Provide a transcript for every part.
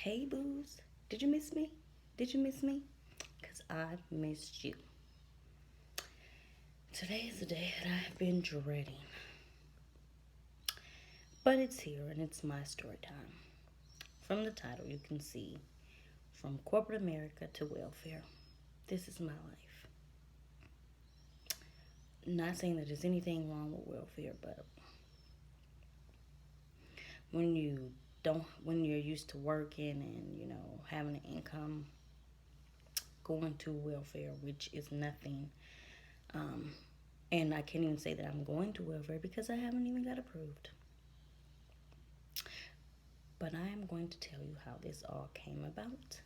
Hey, boos. Did you miss me? Did you miss me? Because I missed you. Today is the day that I've been dreading. But it's here and it's my story time. From the title, you can see from corporate America to welfare. This is my life. Not saying that there's anything wrong with welfare, but when you're used to working and, having an income, going to welfare, which is nothing. And I can't even say that I'm going to welfare because I haven't even got approved. But I am going to tell you how this all came about.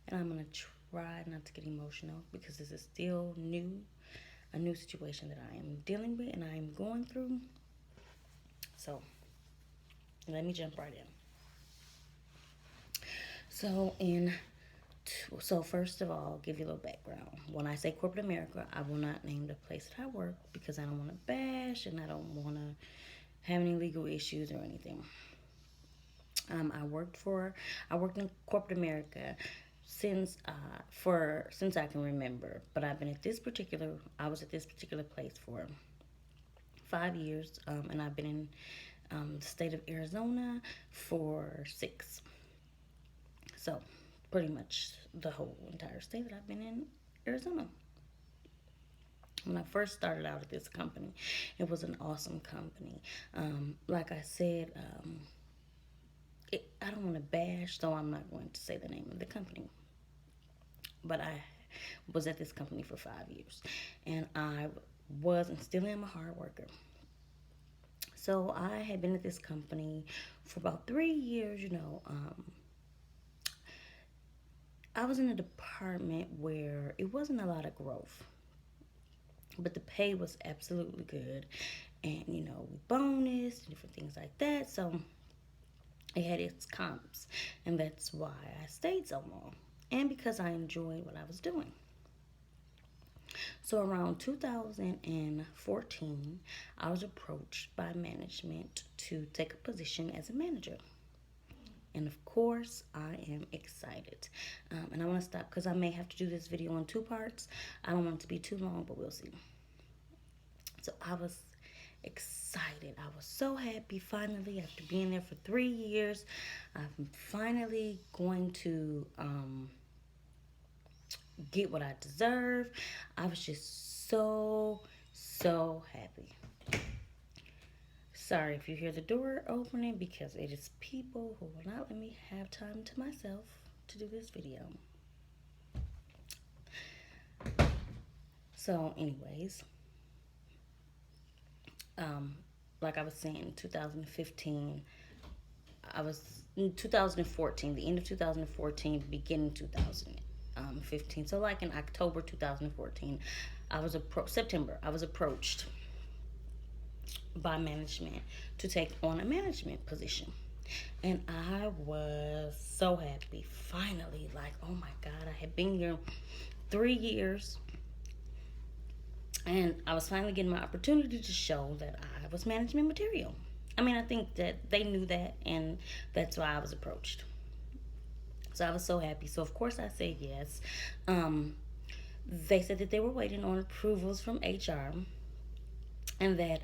And I'm going to try not to get emotional because this is still a new situation that I am dealing with and I am going through. So let me jump right in. So first of all, I'll give you a little background. When I say corporate America, I will not name the place that I work because I don't want to bash and I don't want to have any legal issues or anything. I worked in corporate America since I can remember. But I was at this particular place for 5 years, and I've been in the state of Arizona for 6. So pretty much the whole entire state that I've been in Arizona. When I first started out at this company, it was an awesome company. Like I said, I don't want to bash, so I'm not going to say the name of the company. But I was at this company for 5 years, and I was and still am a hard worker. So I had been at this company for about 3 years. I was in a department where it wasn't a lot of growth, but the pay was absolutely good, and we bonus and different things like that. So it had its comps, and that's why I stayed so long, and because I enjoyed what I was doing. So around 2014, I was approached by management to take a position as a manager. And of course, I am excited. And I want to stop because I may have to do this video in 2 parts. I don't want it to be too long, but we'll see. So I was excited. I was so happy finally after being there for 3 years. I'm finally going to get what I deserve. I was just so happy. Sorry if you hear the door opening because it is people who will not let me have time to myself to do this video. So, anyways, like I was saying, 2015, I was in 2014, the end of 2014, beginning 2015. So, like in October 2014, September, I was approached by management to take on a management position. And I was so happy. Finally, like, oh my God, I had been here 3 years. And I was finally getting my opportunity to show that I was management material. I mean, I think that they knew that, and that's why I was approached. So I was so happy. So, of course, I said yes. They said that they were waiting on approvals from HR and that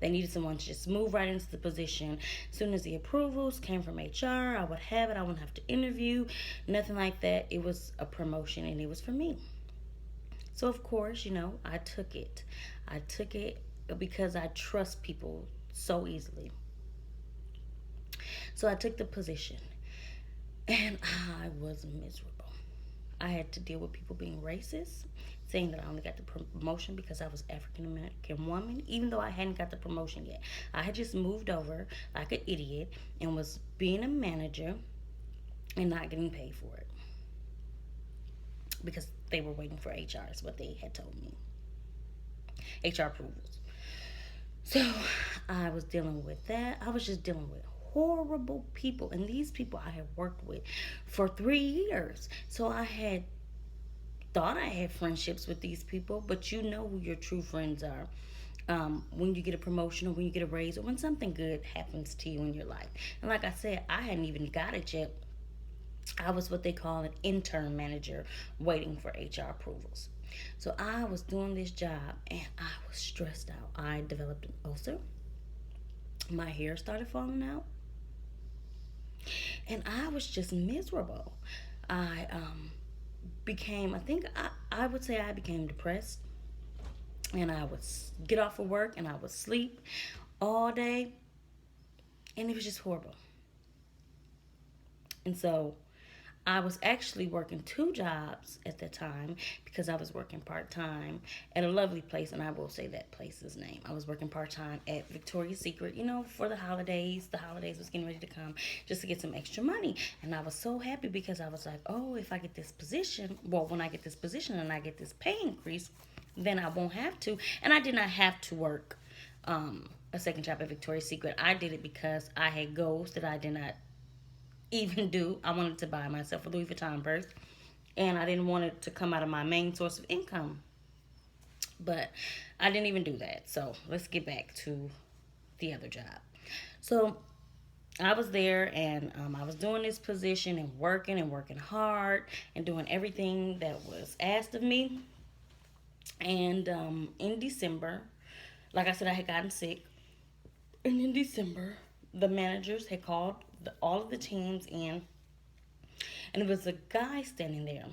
they needed someone to just move right into the position. As soon as the approvals came from HR, I would have it. I wouldn't have to interview, nothing like that. It was a promotion, and it was for me. So, of course, I took it. I took it because I trust people so easily. So, I took the position, and I was miserable. I had to deal with people being racist, saying that I only got the promotion because I was African American woman, even though I hadn't got the promotion yet. I had just moved over like an idiot and was being a manager and not getting paid for it because they were waiting for HR, is what they had told me. HR approvals. So I was dealing with that. I was just dealing with horrible people, and these people I had worked with for 3 years. So I had thought I had friendships with these people, but you know who your true friends are. When you get a promotion or when you get a raise or when something good happens to you in your life. And like I said, I hadn't even got it yet. I was what they call an intern manager waiting for HR approvals. So I was doing this job and I was stressed out. I developed an ulcer. My hair started falling out and I was just miserable. I became, I would say I became depressed, and I would get off of work and I would sleep all day, and it was just horrible. And so I was actually working two jobs at the time because I was working part time at a lovely place, and I will say that place's name. I was working part time at Victoria's Secret, for the holidays. The holidays was getting ready to come, just to get some extra money. And I was so happy because I was like, oh, if I get this position, well, when I get this position and I get this pay increase, then I won't have to. And I did not have to work a second job at Victoria's Secret. I did it because I had goals that I did not even do. I wanted to buy myself a Louis Vuitton purse, and I didn't want it to come out of my main source of income. But I didn't even do that. So let's get back to the other job. So I was there, and I was doing this position and working hard and doing everything that was asked of me. And in December, like I said, I had gotten sick. And in December, the managers had called all of the teams in, and it was a guy standing there.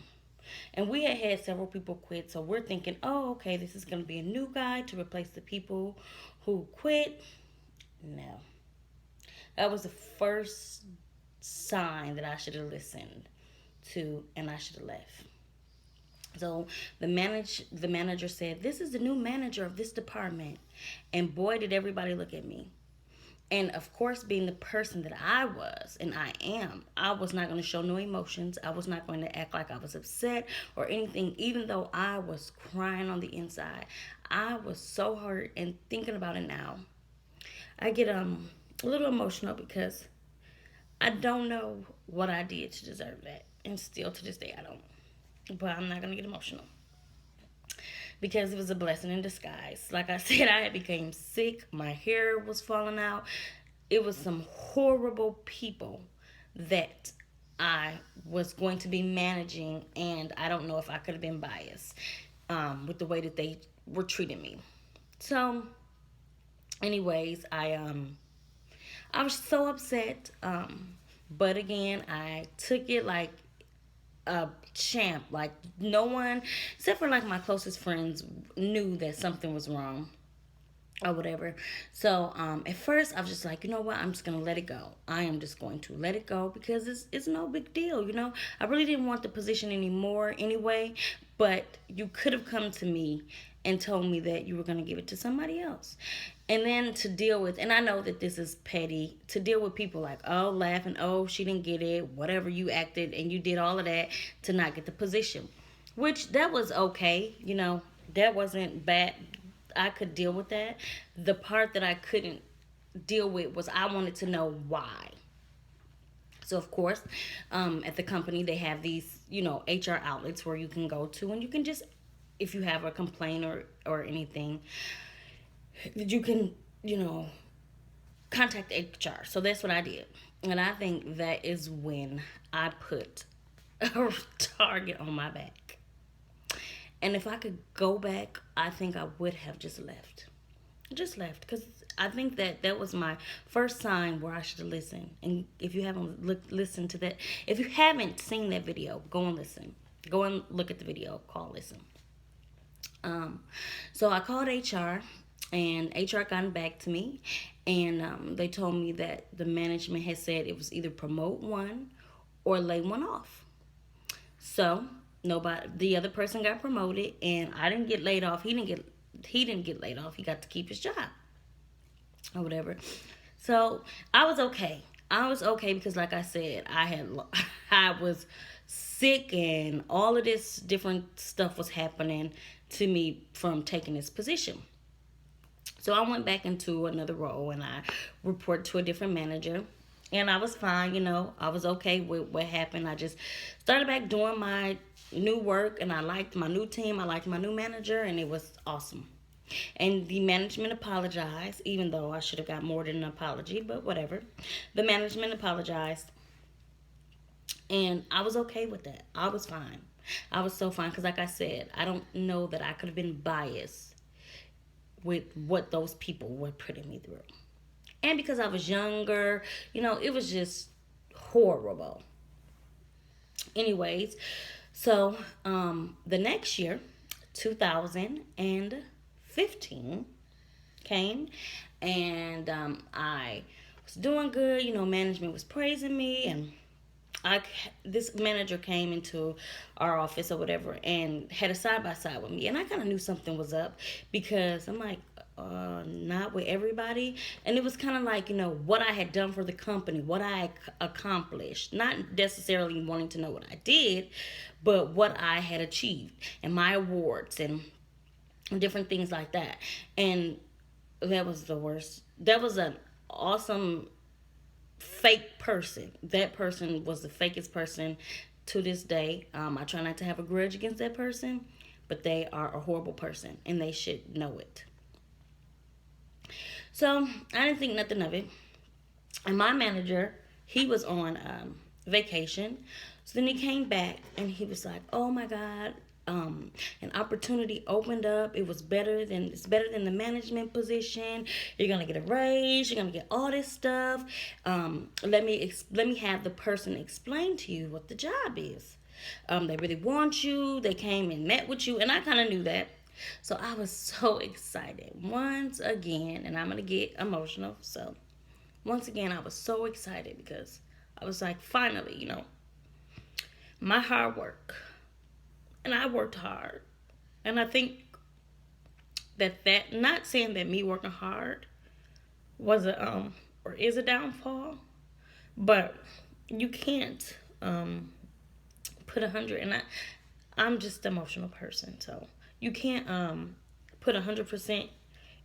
And we had several people quit, so we're thinking, oh, okay, this is going to be a new guy to replace the people who quit. No. That was the first sign that I should have listened to, and I should have left. So the manager said, this is the new manager of this department. And boy, did everybody look at me. And of course, being the person that I was, and I am, I was not going to show no emotions. I was not going to act like I was upset or anything, even though I was crying on the inside. I was so hurt, and thinking about it now, I get a little emotional because I don't know what I did to deserve that. And still to this day, I don't. But I'm not going to get emotional because it was a blessing in disguise. Like I said, I had became sick. My hair was falling out. It was some horrible people that I was going to be managing, and I don't know if I could have been biased with the way that they were treating me. So, anyways, I was so upset. But again, I took it like a champ. Like, no one except for like my closest friends knew that something was wrong or whatever. So at first I was just like, you know what, I'm just gonna let it go. I am just going to let it go because it's no big deal. I really didn't want the position anymore anyway, but you could have come to me and told me that you were going to give it to somebody else. And then to deal with, and I know that this is petty, to deal with people like, oh, laughing, oh, she didn't get it, whatever, you acted and you did all of that to not get the position. Which, that was okay, that wasn't bad. I could deal with that. The part that I couldn't deal with was I wanted to know why. So, of course, at the company, they have these, HR outlets where you can go to, and you can just, if you have a complaint or anything, you can, contact HR. So that's what I did. And I think that is when I put a target on my back. And if I could go back, I think I would have just left. Because I think that was my first sign where I should have listened. And if you haven't listened to that, if you haven't seen that video, go and listen. Go and look at the video, listen. So I called HR, and HR got back to me, and they told me that the management had said it was either promote one or lay one off. So the other person got promoted, and I didn't get laid off. He didn't get laid off. He got to keep his job or whatever. So I was okay. Because, like I said, I was sick, and all of this different stuff was happening to me from taking this position. So I went back into another role, and I reported to a different manager, and I was fine. I was okay with what happened. I just started back doing my new work, and I liked my new team. I liked my new manager, and it was awesome. And the management apologized, even though I should have got more than an apology, but whatever. The management apologized, And I was okay with that. I was fine. I was so fine because, like I said, I don't know that I could have been biased with what those people were putting me through. And because I was younger, it was just horrible. Anyways, so the next year, 2015 came, and I was doing good. Management was praising me, and this manager came into our office or whatever and had a side by side with me, and I kind of knew something was up because I'm like, not with everybody. And it was kind of like, what I had done for the company, what I had accomplished, not necessarily wanting to know what I did, but what I had achieved and my awards and different things like that. And that was the worst. That was an awesome fake person. That person was the fakest person to this day. I try not to have a grudge against that person, but they are a horrible person and they should know it. So I didn't think nothing of it. And my manager, he was on vacation. So then he came back and he was like, "Oh my God, an opportunity opened up. It's better than the management position. You're gonna get a raise. You're gonna get all this stuff. Let me have the person explain to you what the job is. They really want you. They came and met with you, and I kind of knew that." So I was so excited once again, and I'm gonna get emotional. So once again, I was so excited because I was like, finally, my hard work, and I worked hard, and I think that not saying that me working hard was a or is a downfall, but you can't put 100, and I'm just an emotional person, so you can't put 100%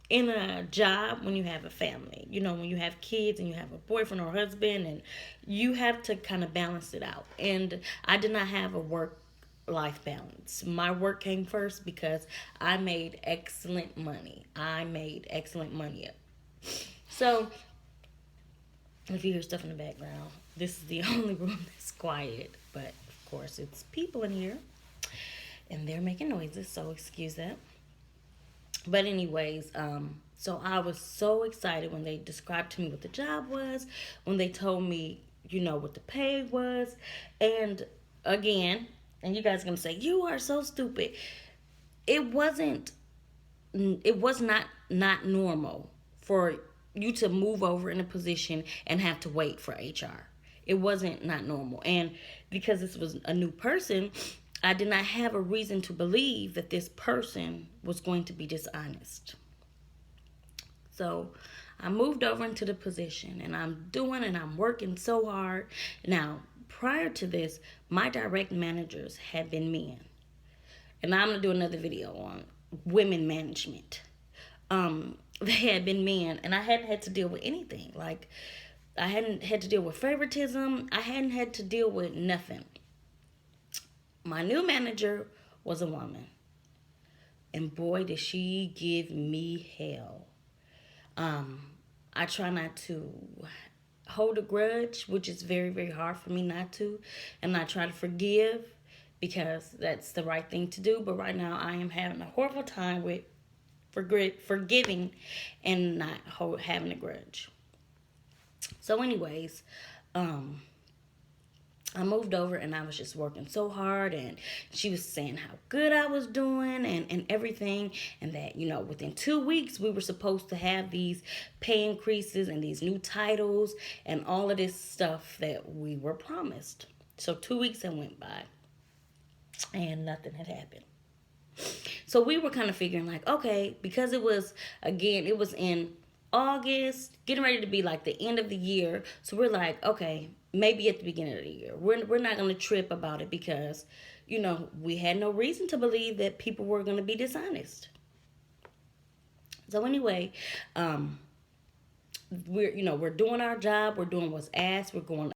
in a job when you have a family, when you have kids and you have a boyfriend or husband, and you have to kind of balance it out. And I did not have a work life balance. My work came first because I made excellent money. So if you hear stuff in the background, this is the only room that's quiet, but of course it's people in here and they're making noises, so excuse that. But anyways, so I was so excited when they described to me what the job was, when they told me, what the pay was. And again, and you guys are gonna say, "You are so stupid." It wasn't. It was not normal for you to move over in a position and have to wait for HR. It wasn't not normal, and because this was a new person, I did not have a reason to believe that this person was going to be dishonest. So I moved over into the position, and I'm working so hard. Now, prior to this, my direct managers had been men. And I'm going to do another video on women management. They had been men, and I hadn't had to deal with anything. Like, I hadn't had to deal with favoritism. I hadn't had to deal with nothing. My new manager was a woman. And boy, did she give me hell. I try not to hold a grudge, which is very, very hard for me not to. And I try to forgive because that's the right thing to do. But right now, I am having a horrible time with forgiving and not having a grudge. So anyways, I moved over and I was just working so hard, and she was saying how good I was doing and everything, and that, within 2 weeks we were supposed to have these pay increases and these new titles and all of this stuff that we were promised. So 2 weeks had went by and nothing had happened. So we were kind of figuring like, okay, because it was in August, getting ready to be like the end of the year. So we're like, okay, maybe at the beginning of the year. We're not going to trip about it because, we had no reason to believe that people were going to be dishonest. So anyway, we're doing our job. We're doing what's asked. We're going